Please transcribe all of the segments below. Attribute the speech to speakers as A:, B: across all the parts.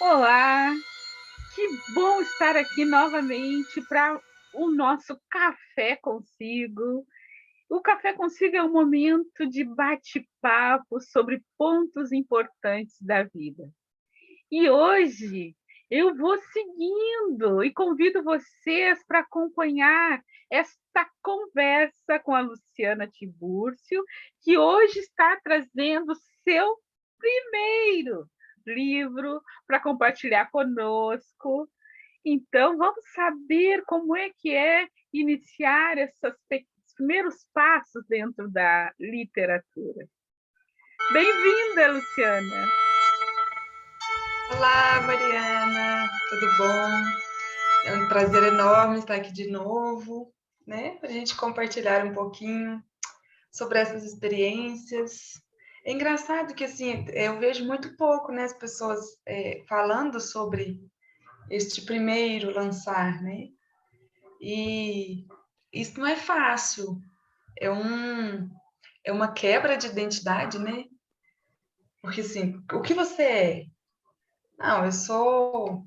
A: Olá, que bom estar aqui novamente para o nosso Café Consigo. O Café Consigo é um momento de bate-papo sobre pontos importantes da vida. E hoje eu vou seguindo e convido vocês para acompanhar esta conversa com a Luciana Tiburcio, que hoje está trazendo seu primeiro livro para compartilhar conosco. Então, vamos saber como é iniciar esses primeiros passos dentro da literatura. Bem-vinda, Luciana!
B: Olá, Mariana, tudo bom? É um prazer enorme estar aqui de novo, né? Para a gente compartilhar um pouquinho sobre essas experiências. É engraçado que, assim, eu vejo muito pouco, né, as pessoas falando sobre este primeiro lançar, né? E isso não é fácil, é, um, é uma quebra de identidade, né? Porque, assim, o que você é? Não, eu sou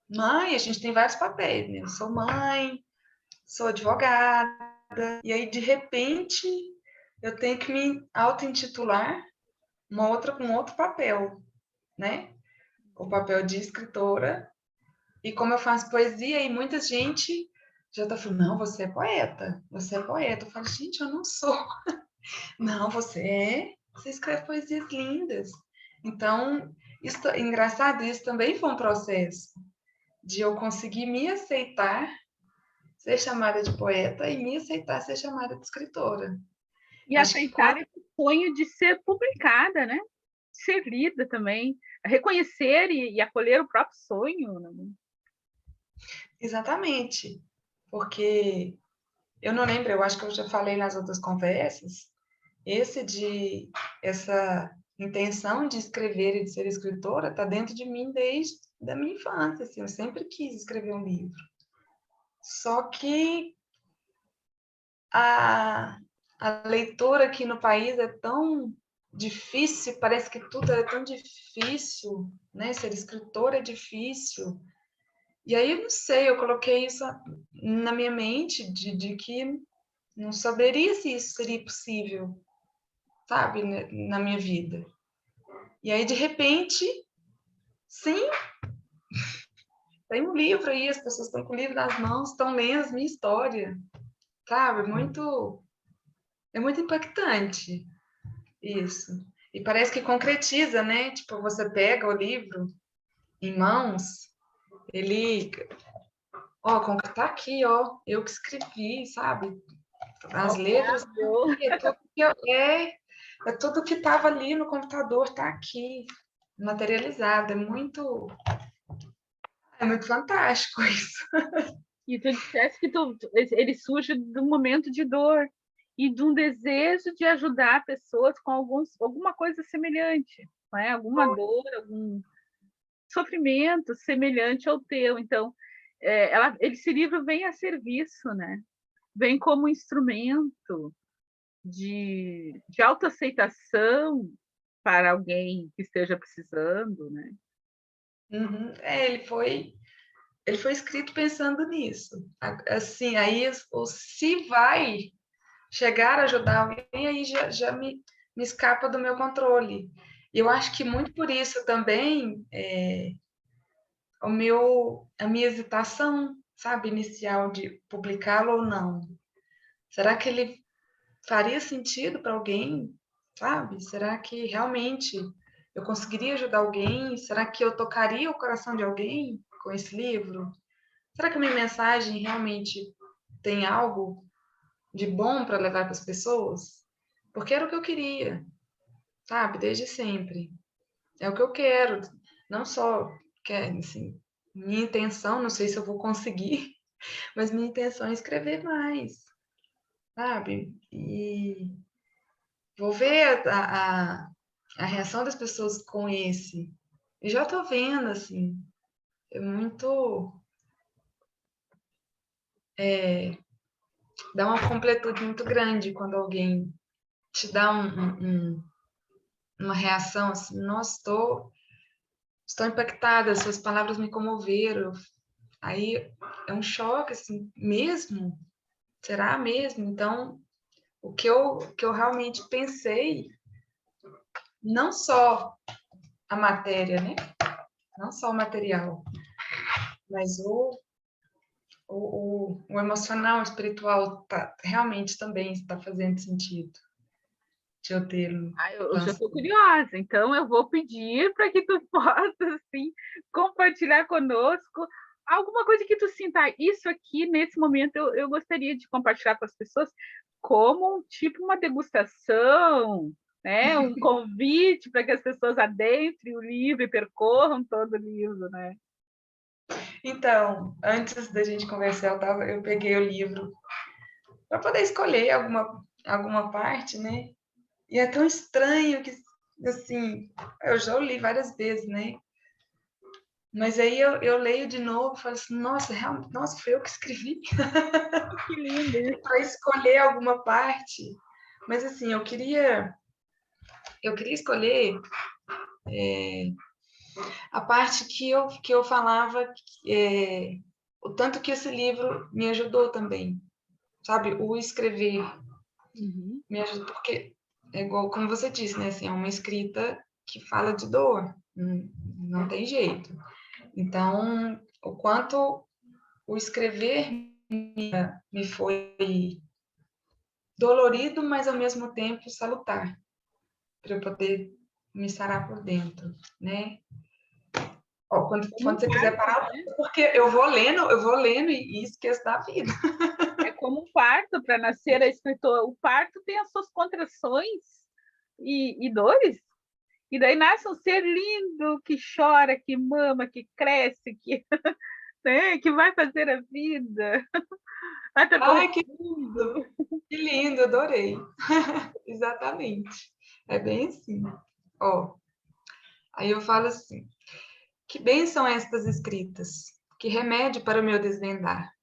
B: mãe, a gente tem vários papéis, né? Eu sou mãe, sou advogada, e aí, de repente, eu tenho que me auto-intitular com outro papel, né? O papel de escritora. E como eu faço poesia, e muita gente já tá falando, não, você é poeta, você é poeta. Eu falo, gente, eu não sou. Não, você escreve poesias lindas. Então, isso, engraçado, isso também foi um processo de eu conseguir me aceitar ser chamada de poeta e me aceitar ser chamada de escritora.
A: E
B: Acho que
A: aceitar
B: quando
A: esse sonho de ser publicada, né? Ser lida também, reconhecer e acolher o próprio sonho. Né?
B: exatamente, porque eu não lembro, eu acho que eu já falei nas outras conversas, essa intenção de escrever e de ser escritora está dentro de mim desde da minha infância, assim, eu sempre quis escrever um livro. Só que a, a leitura aqui no país é tão difícil, parece que tudo é tão difícil, né? Ser escritor é difícil. E aí, eu não sei, eu coloquei isso na minha mente de que não saberia se isso seria possível, sabe, né, na minha vida. E aí, de repente, sim, tem um livro aí, as pessoas estão com o livro nas mãos, estão lendo a minha história, sabe? É muito impactante isso. E parece que concretiza, né? Tipo, você pega o livro em mãos, ele, ó, tá aqui, ó, eu que escrevi, sabe? As letras,
A: Palpável.
B: é tudo que é tudo que estava ali no computador, está aqui, materializado. É muito fantástico isso.
A: E tu disseste que ele surge de um momento de dor e de um desejo de ajudar pessoas com alguma coisa semelhante, não é? Alguma dor, algum sofrimento semelhante ao teu. Então, esse livro vem a serviço, né? Vem como instrumento de autoaceitação para alguém que esteja precisando, né?
B: Uhum. Ele foi escrito pensando nisso. Assim, aí o se vai chegar a ajudar alguém, aí já me escapa do meu controle. E eu acho que muito por isso também a minha hesitação, sabe, inicial de publicá-lo ou não. Será que ele faria sentido para alguém, sabe? Será que realmente eu conseguiria ajudar alguém? Será que eu tocaria o coração de alguém com esse livro? Será que a minha mensagem realmente tem algo de bom para levar para as pessoas? Porque era o que eu queria, sabe? Desde sempre. É o que eu quero. Não só quer, assim, minha intenção, não sei se eu vou conseguir, mas minha intenção é escrever mais, sabe? E vou ver a reação das pessoas com esse. E já tô vendo, assim, é muito. Dá uma completude muito grande quando alguém te dá uma reação assim, nossa, estou impactada, suas palavras me comoveram. Aí é um choque, assim, mesmo? Será mesmo? Então, o que eu realmente pensei, não só a matéria, né? Não só o material, mas o emocional, o espiritual, realmente também está fazendo sentido de eu ter
A: Eu já estou
B: lançado.
A: curiosa, então eu vou pedir para que tu possa assim, compartilhar conosco alguma coisa que tu sinta. Isso aqui, nesse momento, eu gostaria de compartilhar com as pessoas como tipo uma degustação, né? Um convite para que as pessoas adentrem o livro e percorram todo o livro, né?
B: Então, antes da gente conversar, eu peguei o livro para poder escolher alguma parte, né? E é tão estranho que, assim, eu já li várias vezes, né? Mas aí eu leio de novo e falo assim, nossa, nossa, foi eu que escrevi
A: Que lindo isso.
B: para escolher alguma parte. Mas assim, eu queria escolher a parte que eu falava o tanto que esse livro me ajudou também, sabe? O escrever
A: Uhum.
B: me ajuda, porque é igual, como você disse, né? Assim, é uma escrita que fala de dor, não tem jeito. Então, o quanto o escrever me foi dolorido, mas ao mesmo tempo salutar, para eu poder me sarar por dentro, né? Ó,
A: Como
B: quando
A: um
B: você quiser
A: parto,
B: parar,
A: né?
B: porque eu vou lendo e esqueço da vida.
A: É como um parto para nascer a escritora. O parto tem as suas contrações e dores. E daí nasce um ser lindo que chora, que mama, que cresce, que, né, que vai fazer a vida, vai percorrer
B: Ai,
A: o mundo.
B: que lindo, adorei. Exatamente. É bem assim. Ó, aí eu falo assim: que bênção estas escritas, que remédio para o meu desvendar.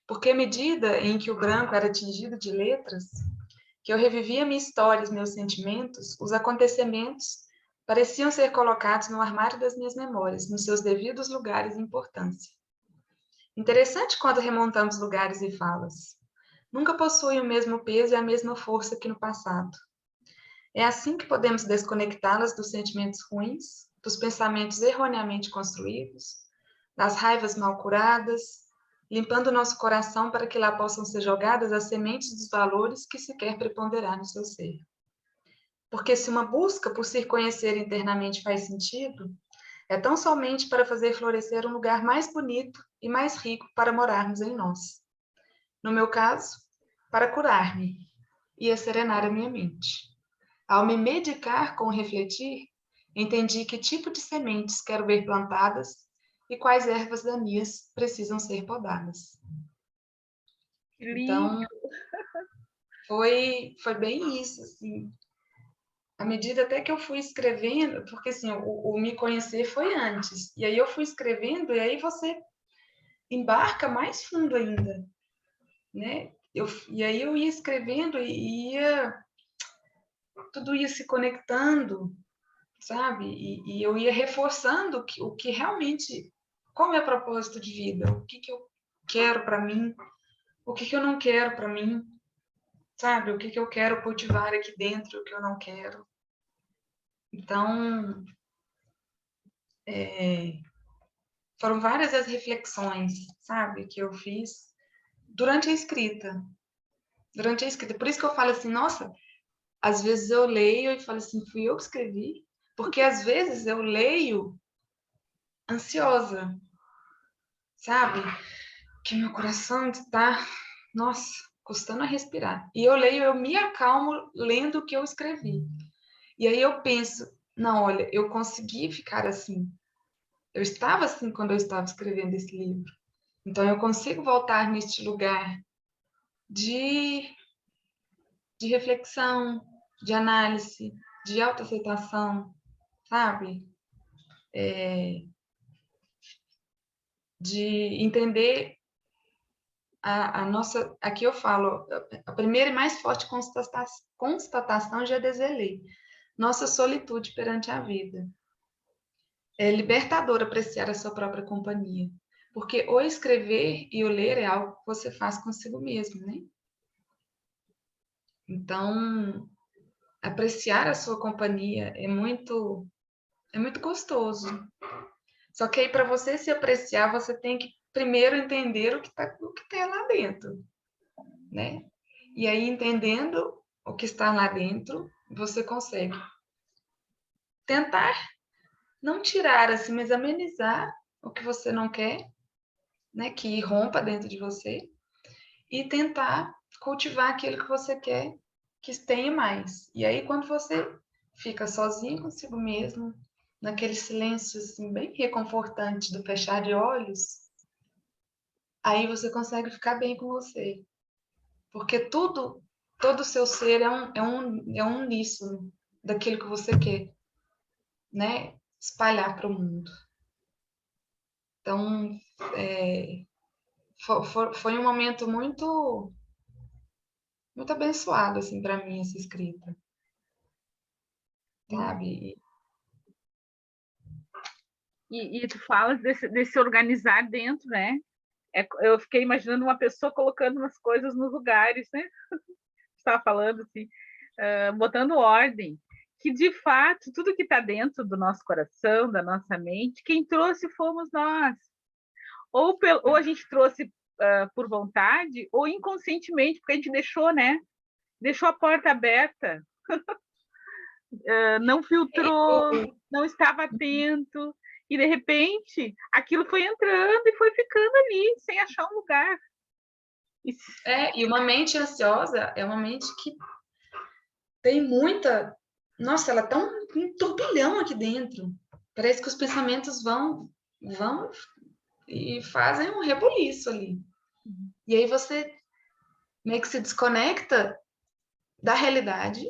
B: Porque à medida em que o branco era tingido de letras, que eu revivia minha história, os meus sentimentos, os acontecimentos pareciam ser colocados no armário das minhas memórias, nos seus devidos lugares e importância. Interessante quando remontamos lugares e falas. Nunca possuem o mesmo peso e a mesma força que no passado. É assim que podemos desconectá-las dos sentimentos ruins, dos pensamentos erroneamente construídos, das raivas mal curadas, limpando nosso coração para que lá possam ser jogadas as sementes dos valores que se quer preponderar no seu ser. Porque se uma busca por se conhecer internamente faz sentido, é tão somente para fazer florescer um lugar mais bonito e mais rico para morarmos em nós. No meu caso, para curar-me e serenar a minha mente. Ao me medicar com o refletir, entendi que tipo de sementes quero ver plantadas e quais ervas daninhas precisam ser podadas.
A: Que
B: Então,
A: lindo.
B: foi bem isso, assim. À medida até que eu fui escrevendo, porque assim, o me conhecer foi antes, e aí eu fui escrevendo, e aí você embarca mais fundo ainda, né? E aí eu ia escrevendo e tudo ia se conectando, sabe? E eu ia reforçando o que realmente, qual é o meu propósito de vida, o que eu quero para mim, o que eu não quero para mim, sabe? O que eu quero cultivar aqui dentro, o que eu não quero. Então, foram várias as reflexões, sabe, que eu fiz durante a escrita. Durante a escrita. Por isso que eu falo assim, nossa, às vezes eu leio e falo assim, fui eu que escrevi? Porque às vezes eu leio ansiosa, sabe? Que meu coração está, nossa, custando a respirar. E eu leio, eu me acalmo lendo o que eu escrevi. E aí eu penso, não, olha, eu consegui ficar assim. Eu estava assim quando eu estava escrevendo esse livro. Então eu consigo voltar neste lugar de, de reflexão, de análise, de autoaceitação, sabe? De entender a nossa. Aqui eu falo, a primeira e mais forte constatação já deselei. Nossa solitude perante a vida. É libertador apreciar a sua própria companhia. Porque o escrever e o ler é algo que você faz consigo mesmo, né? Então, apreciar a sua companhia é muito gostoso. Só que aí, para você se apreciar, você tem que primeiro entender o que tem lá dentro, né? E aí, entendendo o que está lá dentro, você consegue tentar não tirar, assim, mas amenizar o que você não quer, né? Que irrompa dentro de você, e tentar cultivar aquilo que você quer que tenha mais. E aí, quando você fica sozinho consigo mesmo, naquele silêncio assim, bem reconfortante do fechar de olhos, aí você consegue ficar bem com você. Porque todo o seu ser é um uníssono daquilo que você quer, né? Espalhar para o mundo. Então, foi um momento muito abençoado, assim, para mim, essa escrita, sabe?
A: E tu falas desse organizar dentro, né? Eu fiquei imaginando uma pessoa colocando umas coisas nos lugares, né? Estava falando assim, botando ordem, que de fato tudo que está dentro do nosso coração, da nossa mente, quem trouxe fomos nós. Ou a gente trouxe por vontade, ou inconscientemente, porque a gente deixou, né? Deixou a porta aberta, não filtrou, não estava atento, e de repente aquilo foi entrando e foi ficando ali, sem achar um lugar.
B: E uma mente ansiosa é uma mente que tem muita. Nossa, ela tá um turbilhão aqui dentro. Parece que os pensamentos vão e fazem um rebuliço ali. E aí você meio que se desconecta da realidade,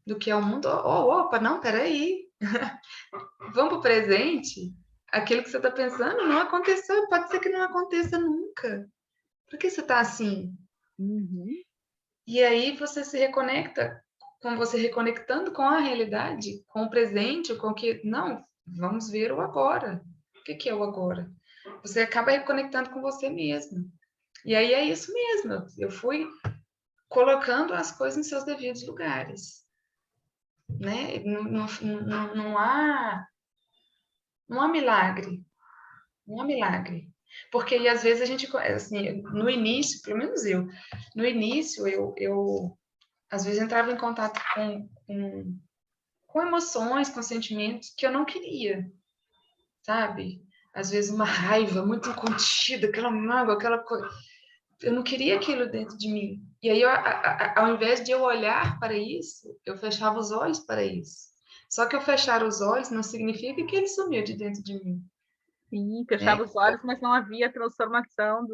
B: do que é o mundo. Opa, não, peraí. Vamos pro presente. Aquilo que você está pensando não aconteceu, pode ser que não aconteça nunca. Por que você está assim?
A: Uhum.
B: E aí você se reconecta, com você reconectando com a realidade, com o presente, com o que. Não, vamos ver o agora. O que é o agora? Você acaba reconectando com você mesmo. E aí é isso mesmo. Eu fui colocando as coisas em seus devidos lugares. Né? Não há milagre. Não há milagre. Porque às vezes a gente, assim, no início, pelo menos no início eu às vezes entrava em contato com emoções, com sentimentos que eu não queria, sabe? Às vezes uma raiva muito contida, aquela mágoa, aquela coisa. Eu não queria aquilo dentro de mim. E aí, ao invés de eu olhar para isso, eu fechava os olhos para isso. Só que eu fechar os olhos não significa que ele sumiu de dentro de mim.
A: Sim, fechava
B: Né?
A: os olhos, mas não havia transformação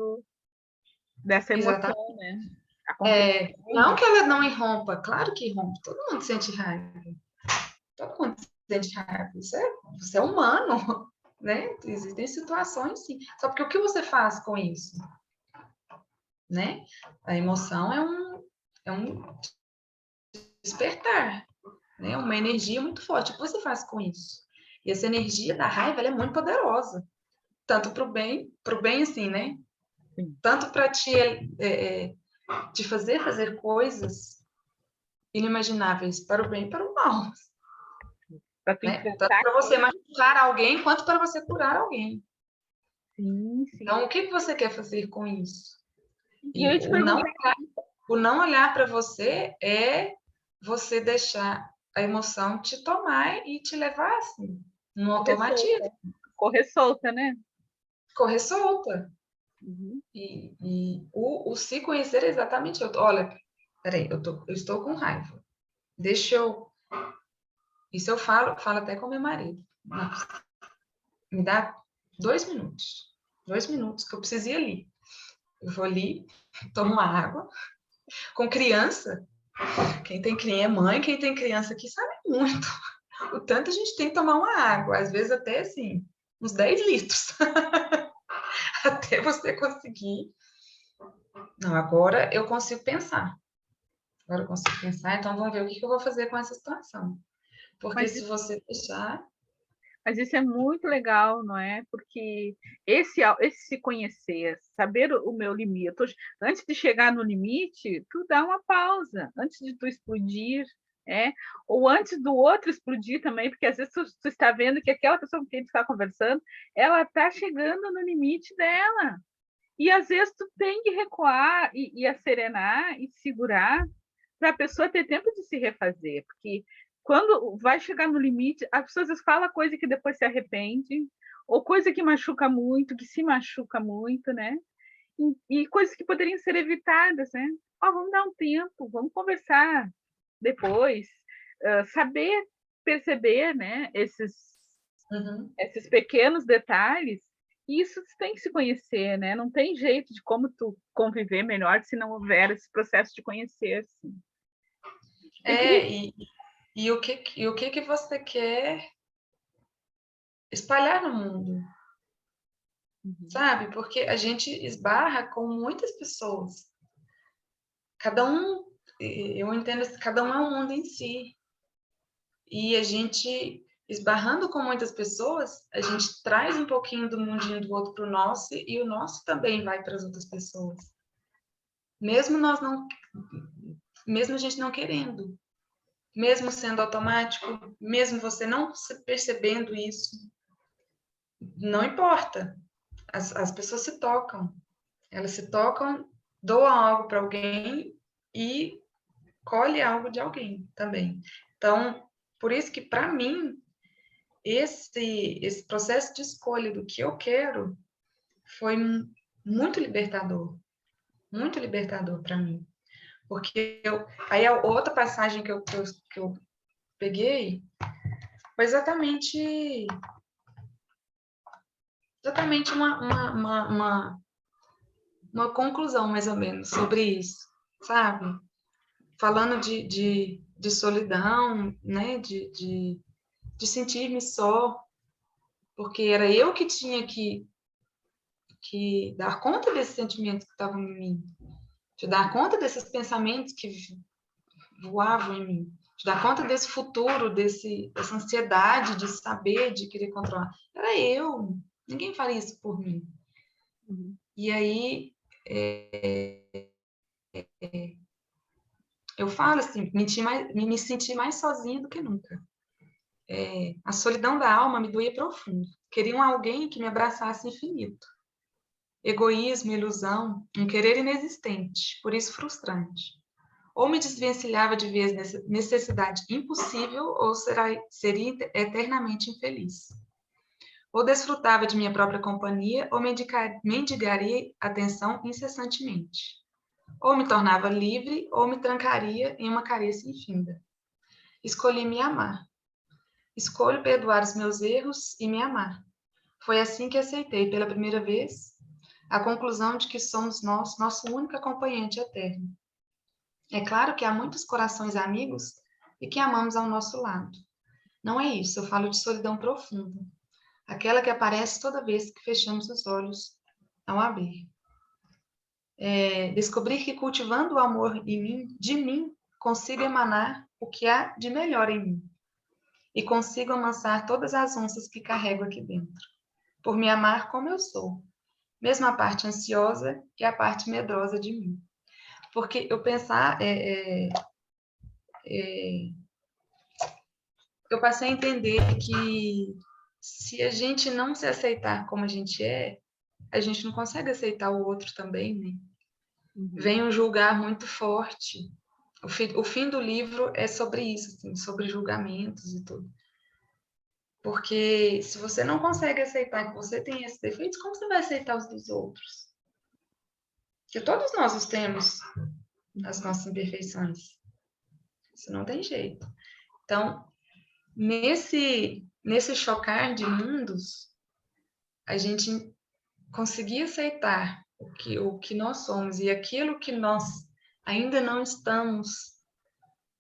A: dessa emoção,
B: Exatamente.
A: né? A compreensão.
B: Não que ela não irrompa, claro que irrompe, todo mundo sente raiva. Todo mundo sente raiva. Você é humano, né? Existem situações, sim. Só porque o que você faz com isso? Né? A emoção é um despertar, né? Uma energia muito forte. O que você faz com isso? E essa energia da raiva, ela é muito poderosa. Tanto para o bem assim, né?
A: Sim.
B: Tanto para te fazer coisas inimagináveis para o bem e para o mal.
A: Para tu
B: Né? Tanto
A: enfrentar
B: para você
A: aquilo.
B: machucar alguém, quanto para você curar alguém.
A: Sim, sim.
B: Então, o que você quer fazer com isso?
A: E eu
B: E
A: ia te perguntar.
B: o não olhar para você é você deixar a emoção te tomar e te levar assim, no
A: Correr
B: automatismo.
A: solta. Correr solta, né?
B: Correr solta.
A: Uhum.
B: E o se conhecer é exatamente. Olha, peraí, eu estou com raiva. Deixa eu. Isso eu falo até com meu marido. Nossa, me dá 2 minutos. 2 minutos que eu preciso ir ali. Eu vou ali, tomo uma água. Com criança, quem tem criança é mãe, quem tem criança aqui sabe muito. O tanto a gente tem que tomar uma água, às vezes até assim, uns 10 litros. Até você conseguir. Não, agora eu consigo pensar. Agora eu consigo pensar, então vamos ver o que eu vou fazer com essa situação. Porque
A: Mas
B: se você deixar.
A: Mas isso é muito legal, não é? Porque esse se conhecer, saber o meu limite, antes de chegar no limite, tu dá uma pausa, antes de tu explodir, ou antes do outro explodir também, porque às vezes tu está vendo que aquela pessoa com quem tu está conversando, ela está chegando no limite dela. E às vezes tu tem que recuar e acerenar e segurar para a pessoa ter tempo de se refazer, porque quando vai chegar no limite, as pessoas às vezes falam coisa que depois se arrepende, ou coisa que machuca muito, que se machuca muito, né? E coisas que poderiam ser evitadas, né? Vamos dar um tempo, vamos conversar depois, saber perceber, né? Esses pequenos detalhes. E isso tem que se conhecer, né? Não tem jeito de como tu conviver melhor se não houver esse processo de conhecer. Assim.
B: E o que você quer espalhar no mundo, sabe? Porque a gente esbarra com muitas pessoas. Cada um, eu entendo que cada um é um mundo em si. E a gente, esbarrando com muitas pessoas, a gente traz um pouquinho do mundinho do outro para o nosso, e o nosso também vai para as outras pessoas. Mesmo nós não, mesmo a gente não querendo, mesmo sendo automático, mesmo você não percebendo isso, não importa. As pessoas se tocam, elas se tocam, doam algo para alguém e colhe algo de alguém também. Então, por isso que para mim esse processo de escolha do que eu quero foi muito libertador para mim, porque aí a outra passagem que eu peguei foi exatamente uma conclusão, mais ou menos, sobre isso, sabe? Falando de solidão, né? De sentir-me só, porque era eu que tinha que dar conta desses sentimentos que estavam em mim, de dar conta desses pensamentos que voavam em mim, de dar conta desse futuro, dessa ansiedade de saber, de querer controlar. Era eu, ninguém faria isso por mim. E aí, eu falo assim, me senti mais sozinha do que nunca. A solidão da alma me doía profundo. Queria alguém que me abraçasse infinito. Egoísmo, ilusão, um querer inexistente, por isso frustrante. Ou me desvencilhava de vez nessa necessidade impossível, ou seria eternamente infeliz. Ou desfrutava de minha própria companhia, ou mendigaria atenção incessantemente. Ou me tornava livre, ou me trancaria em uma carícia infinda. Escolhi me amar. Escolho perdoar os meus erros e me amar. Foi assim que aceitei pela primeira vez a conclusão de que somos nós, nosso único acompanhante eterno. É claro que há muitos corações amigos e que amamos ao nosso lado. Não é isso, eu falo de solidão profunda, aquela que aparece toda vez que fechamos os olhos ao abrir. Descobrir que cultivando o amor de mim, consigo emanar o que há de melhor em mim e consigo amansar todas as onças que carrego aqui dentro, por me amar como eu sou, mesmo a parte ansiosa e a parte medrosa de mim. Porque eu pensar, eu passei a entender que se a gente não se aceitar como a gente é, a gente não consegue aceitar o outro também, né? Vem um julgar muito forte. O fim do livro é sobre isso, assim, sobre julgamentos e tudo. Porque se você não consegue aceitar que você tem esses defeitos, como você vai aceitar os dos outros? Porque todos nós os temos, as nossas imperfeições. Isso não tem jeito. Então, nesse chocar de mundos, a gente conseguir aceitar o que nós somos e aquilo que nós ainda não estamos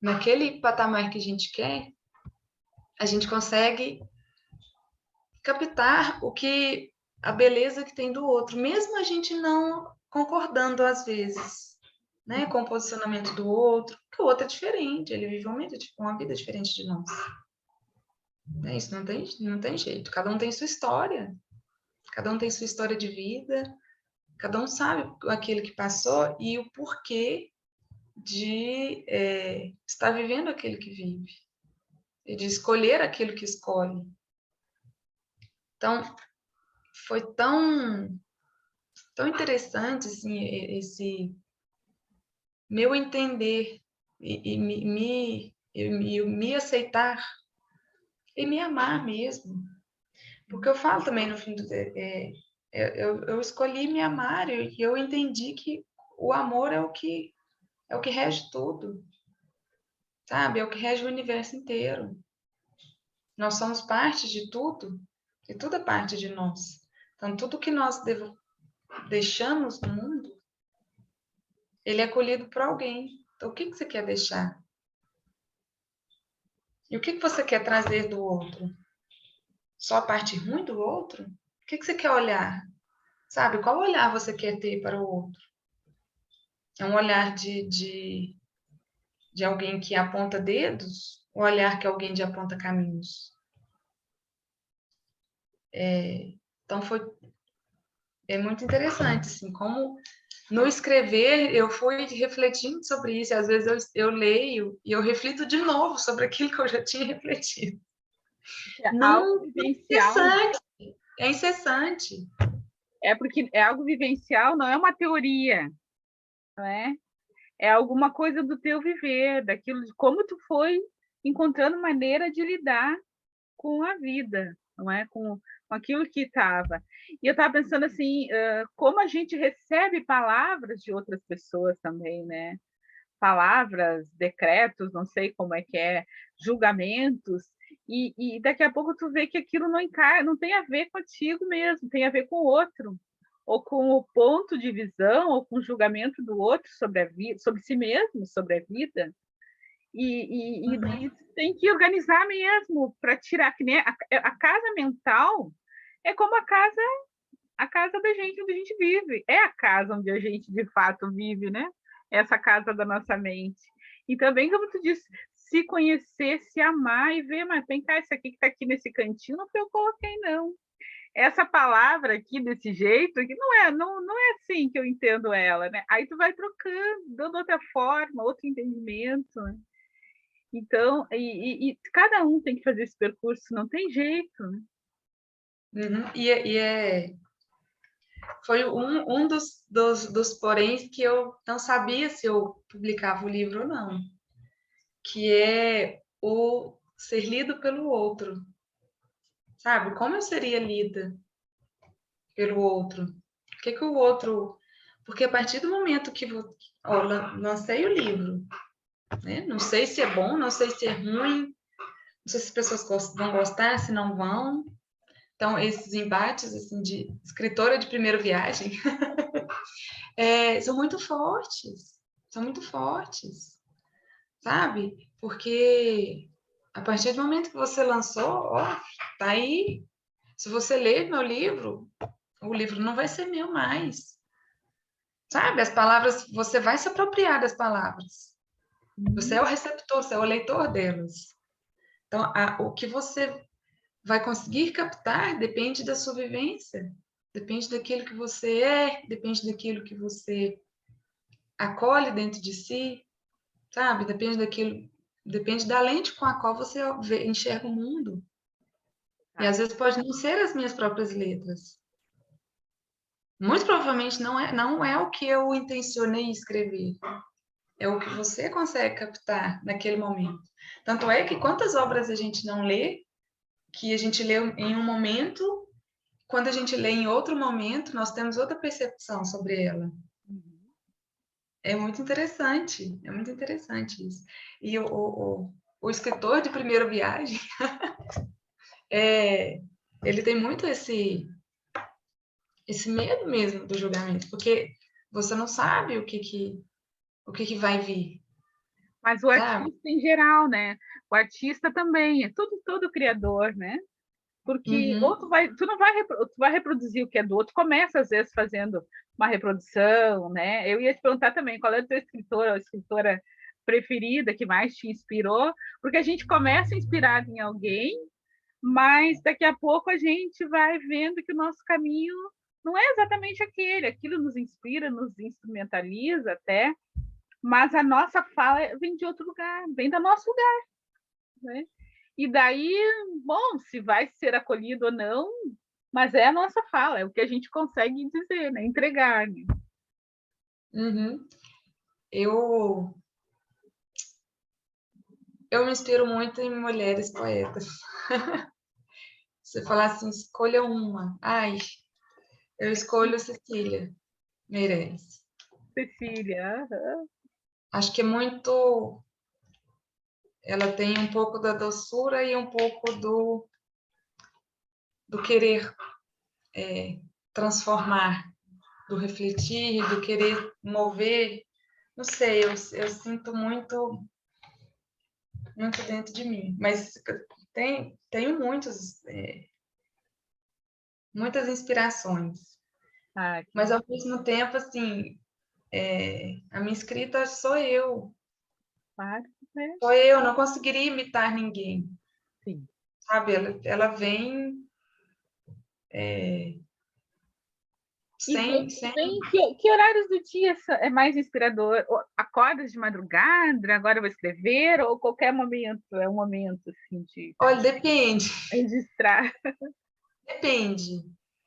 B: naquele patamar que a gente quer, a gente consegue captar a beleza que tem do outro, mesmo a gente não concordando às vezes, né, com o posicionamento do outro, porque o outro é diferente, ele vive uma vida diferente de nós. Né? Isso não tem jeito. Cada um tem sua história. Cada um tem sua história de vida. Cada um sabe aquilo que passou e o porquê de estar vivendo aquilo que vive. E de escolher aquilo que escolhe. Então, foi tão interessante assim, esse meu entender e me aceitar e me amar mesmo. Porque eu falo também no fim do eu escolhi me amar e eu entendi que o amor é o que rege tudo, sabe? É o que rege o universo inteiro. Nós somos parte de tudo e tudo é parte de nós. Então, tudo que nós deixamos no mundo, ele é colhido por alguém. Então, o que você quer deixar? E o que você quer trazer do outro? Só a parte ruim do outro? O que você quer olhar? Sabe, qual olhar você quer ter para o outro? É um olhar de alguém que aponta dedos? Ou olhar que é alguém que aponta caminhos? Então, é muito interessante, assim, como no escrever eu fui refletindo sobre isso, e às vezes eu leio e eu reflito de novo sobre aquilo que eu já tinha refletido.
A: É algo
B: Não,
A: vivencial, né?
B: é incessante.
A: É porque é algo vivencial, não é uma teoria, não é? É alguma coisa do teu viver, daquilo de como tu foi encontrando maneira de lidar com a vida, não é? Com aquilo que estava. E eu estava pensando assim, como a gente recebe palavras de outras pessoas também, né? Palavras, decretos, não sei como é, julgamentos, e daqui a pouco tu vê que aquilo não tem a ver contigo mesmo, tem a ver com o outro, ou com o ponto de visão, ou com o julgamento do outro sobre a vida, sobre si mesmo, sobre a vida. E daí tem que organizar mesmo para tirar, que nem a casa mental é como a casa da gente onde a gente vive, é a casa onde a gente de fato vive, né? Essa casa da nossa mente. E também, como tu disse, se conhecer, se amar e ver, mas vem cá, isso aqui que está aqui nesse cantinho, não foi eu coloquei, não. Essa palavra aqui desse jeito, que não é assim que eu entendo ela, né? Aí tu vai trocando, dando outra forma, outro entendimento, né? Então, e cada um tem que fazer esse percurso, não tem jeito, né?
B: Uhum. Foi um dos poréns que eu não sabia se eu publicava o livro ou não, que é o ser lido pelo outro, sabe? Como eu seria lida pelo outro? O que o outro... Porque a partir do momento que lancei o livro, né? Não sei se é bom, não sei se é ruim, não sei se as pessoas vão gostar, se não vão. Então, esses embates assim, de escritora de primeira viagem são muito fortes, sabe? Porque a partir do momento que você lançou, ó, tá aí. Se você ler meu livro, o livro não vai ser meu mais, sabe? As palavras, você vai se apropriar das palavras. Você é o receptor, você é o leitor delas. Então, o que você vai conseguir captar depende da sua vivência, depende daquilo que você é, depende daquilo que você acolhe dentro de si, sabe? Depende da lente com a qual você enxerga o mundo. E às vezes pode não ser as minhas próprias letras. Muito provavelmente não é o que eu intencionei escrever. É o que você consegue captar naquele momento. Tanto é que quantas obras a gente não lê, que a gente lê em um momento, quando a gente lê em outro momento, nós temos outra percepção sobre ela. É muito interessante isso. E o escritor de primeira viagem, ele tem muito esse medo mesmo do julgamento, porque você não sabe o que vai vir,
A: Mas o
B: sabe?
A: artista em geral, né? O artista também, é todo criador, né? Porque ou
B: Uhum.
A: tu não vai, tu vai reproduzir o que é do outro, começa às vezes fazendo uma reprodução, né? Eu ia te perguntar também qual é a tua escritora ou escritora preferida que mais te inspirou, porque a gente começa inspirado em alguém, mas daqui a pouco a gente vai vendo que o nosso caminho não é exatamente aquele. Aquilo nos inspira, nos instrumentaliza até, mas a nossa fala vem de outro lugar, vem do nosso lugar, né? E daí, bom, se vai ser acolhido ou não, mas é a nossa fala, é o que a gente consegue dizer, né? Entregar, né?
B: Uhum. Eu, eu me inspiro muito em mulheres poetas. Você falar assim, escolha uma. Ai, eu escolho Cecília Meirelles.
A: Cecília,
B: Acho que é muito. Ela tem um pouco da doçura e um pouco do querer transformar, do refletir, do querer mover. Não sei, eu sinto muito, muito dentro de mim. Mas tenho muitas inspirações. Mas, ao mesmo tempo, assim, a minha escrita sou eu.
A: claro, né?
B: Sou eu, não conseguiria imitar ninguém.
A: Sim.
B: Sabe? Ela vem
A: E vem,
B: sem.
A: que horários do dia é mais inspirador? Acordas de madrugada, agora eu vou escrever, ou qualquer momento é um momento assim de
B: Olha, depende.
A: registrar?
B: Depende.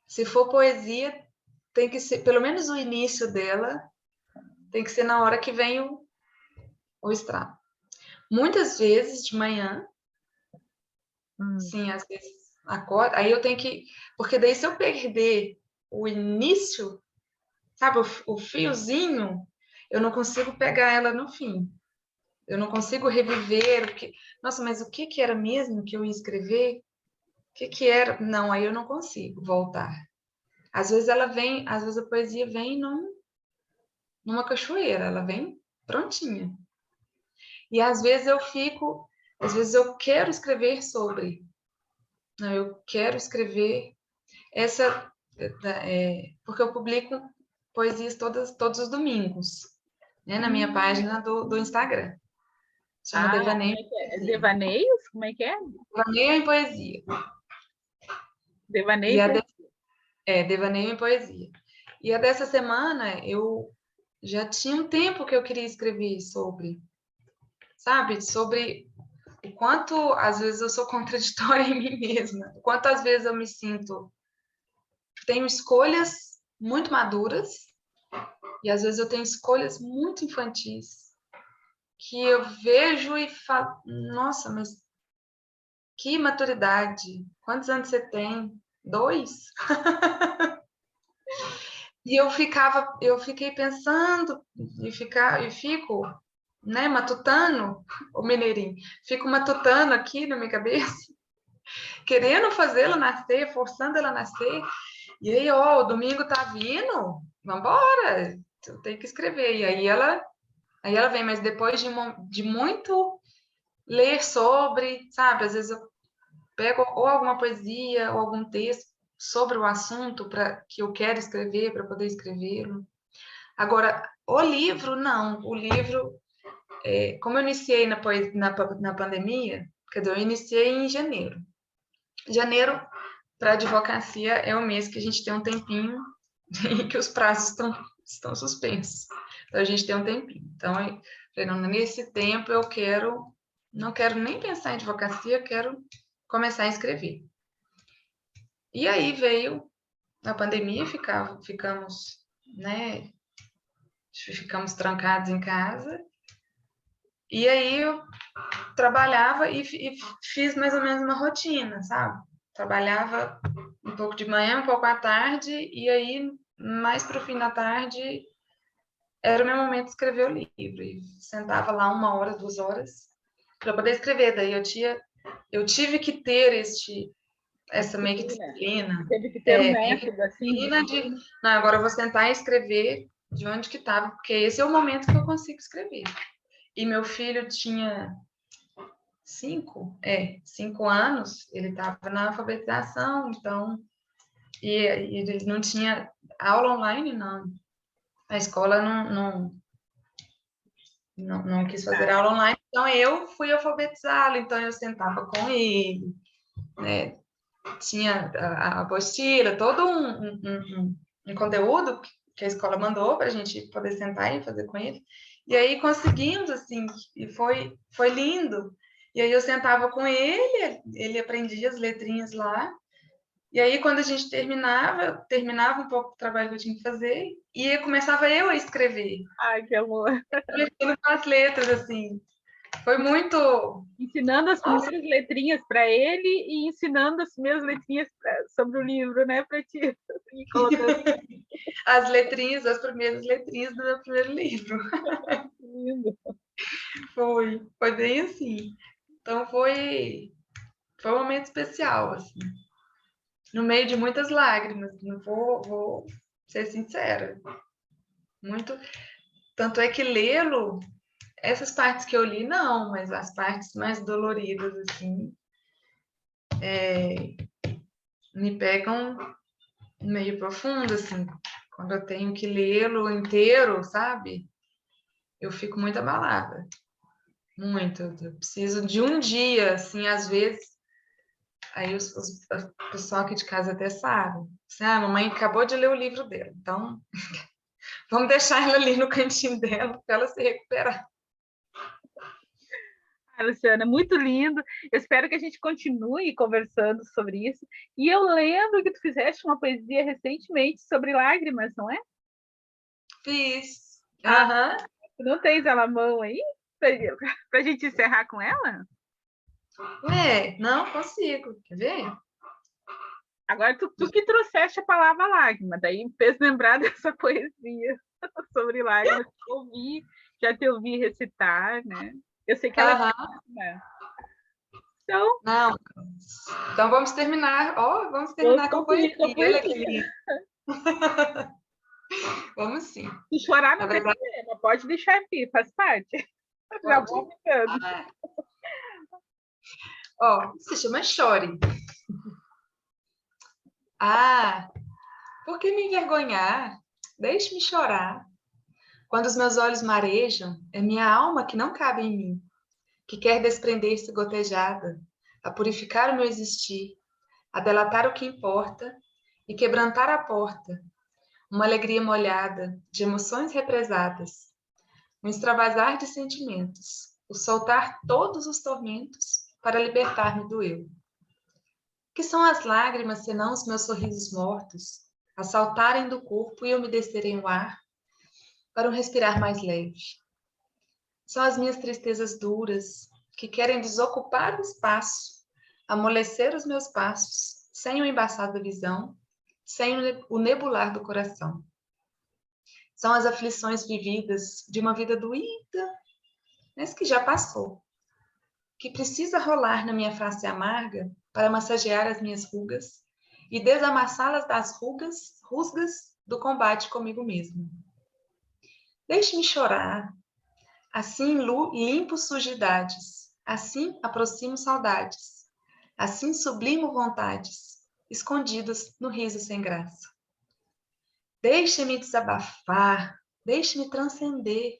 B: Se for poesia, tem que ser, pelo menos o início dela, tem que ser na hora que vem o extrato. Muitas vezes de manhã, sim, às vezes acordo, aí eu tenho que. Porque daí, se eu perder o início, sabe, o fiozinho, eu não consigo pegar ela no fim. Eu não consigo reviver o que. Nossa, mas o que era mesmo que eu ia escrever? O que era? Não, aí eu não consigo voltar. Às vezes ela vem, às vezes a poesia vem numa cachoeira, ela vem prontinha. E às vezes às vezes eu quero escrever sobre, né? Eu quero escrever essa, porque eu publico poesias todos os domingos, né, na minha página do Instagram. Chama
A: Como
B: Devaneio
A: é
B: em
A: que é?
B: Poesia.
A: Devaneios? Como é que é?
B: Devaneio em Poesia. E
A: Devaneio.
B: Devaneio em Poesia. E a dessa semana eu já tinha um tempo que eu queria escrever sobre, sabe? Sobre o quanto às vezes eu sou contraditória em mim mesma, o quanto às vezes eu me sinto, tenho escolhas muito maduras e às vezes eu tenho escolhas muito infantis que eu vejo e falo, nossa, mas que maturidade! Quantos anos você tem? 2? E eu fiquei pensando e fico, né, matutando, o mineirinho, fico matutando aqui na minha cabeça, querendo fazê-la nascer, forçando ela a nascer. E aí, ó, o domingo tá vindo, vambora, eu tenho que escrever. E aí ela vem, mas depois de muito ler sobre, sabe, às vezes eu pego ou alguma poesia ou algum texto sobre o assunto para que eu quero escrever, para poder escrevê-lo. Agora, o livro, não. O livro, como eu iniciei na pandemia, quer dizer, eu iniciei em janeiro. Janeiro, para advocacia, é o mês que a gente tem um tempinho e que os prazos estão suspensos. Então, a gente tem um tempinho. Então, eu falei, não, nesse tempo eu não quero nem pensar em advocacia, eu quero começar a escrever. E aí veio a pandemia, né, ficamos trancados em casa. E aí eu trabalhava e fiz mais ou menos uma rotina, sabe? Trabalhava um pouco de manhã, um pouco à tarde, e aí, mais para o fim da tarde, era o meu momento de escrever o livro. E sentava lá 1 hora, 2 horas, para poder escrever. Daí eu tive que ter essa meio que
A: Disciplina.
B: disciplina.
A: Teve que ter um
B: Meio que
A: método, assim,
B: disciplina de,
A: disciplina.
B: não, agora eu vou sentar e escrever de onde que estava, porque esse é o momento que eu consigo escrever. E meu filho tinha 5 anos, ele estava na alfabetização, então, e ele não tinha aula online, não. A escola não quis fazer
A: Ah,
B: aula online, então eu fui alfabetizá-lo, então eu sentava com ele, né? Tinha a apostila, todo um conteúdo que a escola mandou para a gente poder sentar e fazer com ele. E aí conseguimos, assim, e foi lindo. E aí eu sentava com ele aprendia as letrinhas lá. E aí, quando a gente terminava um pouco do trabalho que eu tinha que fazer, e começava eu a escrever,
A: Ai, que amor.
B: mexendo com as letras, assim. Foi muito.
A: Ensinando as
B: Nossa,
A: primeiras letrinhas para ele e ensinando as primeiras letrinhas sobre o livro, né, para ti. E colocando
B: as letrinhas, as primeiras letrinhas do meu primeiro livro.
A: lindo.
B: Foi bem assim. Então foi um momento especial, assim. No meio de muitas lágrimas, não vou ser sincera. Muito. Tanto é que lê-lo, essas partes que eu li, não, mas as partes mais doloridas, assim, me pegam meio profundo, assim. Quando eu tenho que lê-lo inteiro, sabe? Eu fico muito abalada. Muito. Eu preciso de um dia, assim, às vezes. Aí o pessoal aqui de casa até sabe. Assim, a mamãe acabou de ler o livro dela, então vamos deixar ela ali no cantinho dela para ela se recuperar.
A: Luciana, muito lindo. Eu espero que a gente continue conversando sobre isso. E eu lembro que tu fizeste uma poesia recentemente sobre lágrimas, não é?
B: Fiz.
A: Ah,
B: Aham.
A: tu não tens ela à mão aí? Para a gente encerrar com ela?
B: Não consigo. Quer ver?
A: Agora, tu que trouxeste a palavra lágrima, daí me fez lembrar dessa poesia sobre lágrimas. Já te ouvi recitar, né? Eu sei que ela é
B: Aham.
A: péssima. Então,
B: Não. Então vamos terminar. Ó, vamos
A: vamos
B: terminar com poesia.
A: concluir com a
B: Olha que
A: poesia.
B: lindo. Vamos sim.
A: Se chorar
B: Na
A: não tem
B: verdade,
A: problema, pode deixar aqui, faz parte. Já
B: pode.
A: vou avisando.
B: Ó, se chama Chore. Ah, por que me envergonhar? Deixe-me chorar. Quando os meus olhos marejam, é minha alma que não cabe em mim, que quer desprender-se gotejada, a purificar o meu existir, a delatar o que importa e quebrantar a porta, uma alegria molhada, de emoções represadas, um extravasar de sentimentos, o soltar todos os tormentos para libertar-me do eu. Que são as lágrimas senão os meus sorrisos mortos, a saltarem do corpo e umedecerem o ar para um respirar mais leve? São as minhas tristezas duras, que querem desocupar o espaço, amolecer os meus passos, sem o embaçar da visão, sem o nebular do coração. São as aflições vividas de uma vida doída, mas que já passou, que precisa rolar na minha face amarga para massagear as minhas rugas e desamassá-las das rusgas do combate comigo mesmo. Deixe-me chorar, assim limpo sujidades, assim aproximo saudades, assim sublimo vontades, escondidas no riso sem graça. Deixe-me desabafar, deixe-me transcender,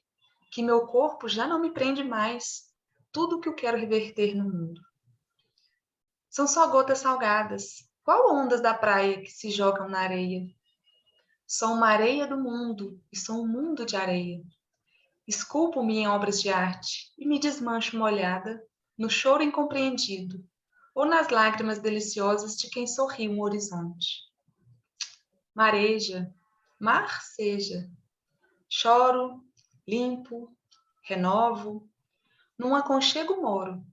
B: que meu corpo já não me prende mais, tudo o que eu quero reverter no mundo. São só gotas salgadas, qual ondas da praia que se jogam na areia? Sou uma areia do mundo e sou um mundo de areia. Esculpo-me em obras de arte e me desmancho molhada no choro incompreendido ou nas lágrimas deliciosas de quem sorri um horizonte. Mareja, mar seja, choro, limpo, renovo, num aconchego moro,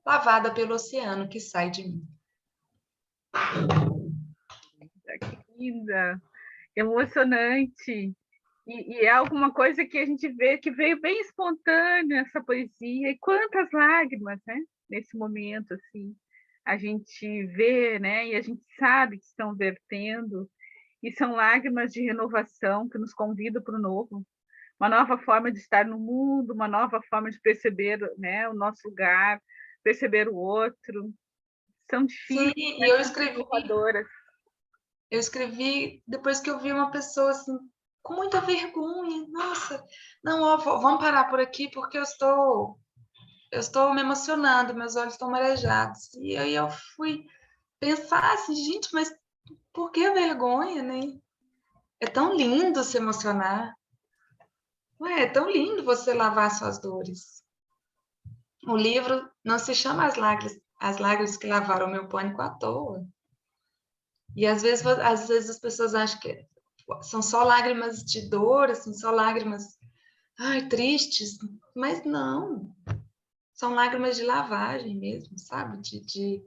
B: lavada pelo oceano que sai de mim.
A: Que linda, emocionante. E é alguma coisa que a gente vê que veio bem espontâneo essa poesia. E quantas lágrimas, né? Nesse momento, assim, a gente vê, né? E a gente sabe que estão vertendo. E são lágrimas de renovação que nos convidam para o novo. Uma nova forma de estar no mundo, uma nova forma de perceber, né, o nosso lugar, perceber o outro. São
B: Sim,
A: difíceis,
B: e
A: né? São transformadoras.
B: eu escrevi depois que eu vi uma pessoa assim, com muita vergonha. Nossa, não, ó, vamos parar por aqui porque eu estou eu estou me emocionando, meus olhos estão marejados. E aí eu fui pensar assim, gente, mas por que a vergonha, né? É tão lindo se emocionar. Ué, é tão lindo você lavar suas dores. O livro não se chama As Lágrimas que Lavaram o Meu Pânico à toa. E às vezes as pessoas acham que são só lágrimas de dor, assim, só lágrimas, ai, tristes, mas não. São lágrimas de lavagem mesmo, sabe? De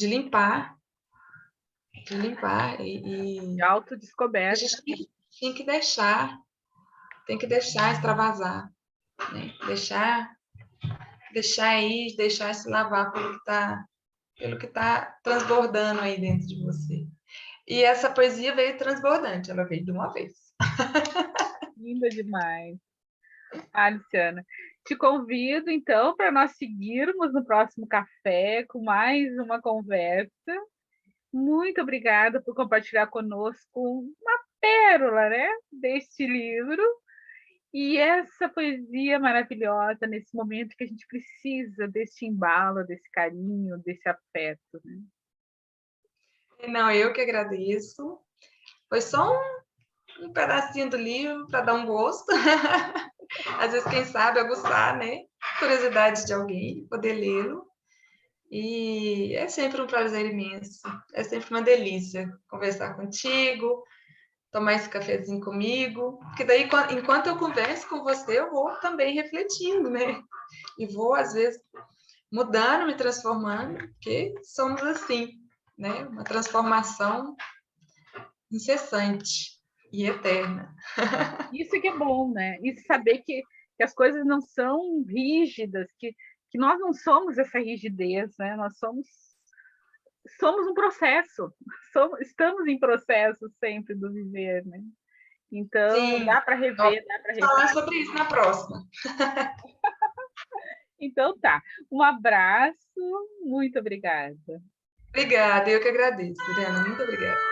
B: limpar, de limpar.
A: De
B: A
A: autodescoberta.
B: gente tem que deixar extravasar, né? Deixar ir, deixar se lavar pelo que tá transbordando aí dentro de você. E essa poesia veio transbordante, ela veio de uma vez.
A: Linda demais. Ah, Luciana, te convido, então, para nós seguirmos no próximo café com mais uma conversa. Muito obrigada por compartilhar conosco uma pérola, né, deste livro e essa poesia maravilhosa nesse momento que a gente precisa desse embalo, desse carinho, desse afeto. Né?
B: Não, eu que agradeço. Foi só um pedacinho do livro para dar um gosto. Às vezes, quem sabe, aguçar, né? Curiosidade de alguém, poder lê-lo. E é sempre um prazer imenso. É sempre uma delícia conversar contigo, tomar esse cafezinho comigo. Porque daí, enquanto eu converso com você, eu vou também refletindo, né? E vou, às vezes, mudando, me transformando, porque somos assim, né? Uma transformação incessante e eterna.
A: Isso que é bom, né? E saber que as coisas não são rígidas, que nós não somos essa rigidez, né? Nós somos um processo, estamos em processo sempre do viver, né? Então,
B: Sim,
A: dá para rever, dá para
B: vamos falar
A: refazer.
B: sobre isso na próxima.
A: Então, tá. Um abraço, muito obrigada.
B: Obrigada, eu que agradeço, Adriana. Muito obrigada.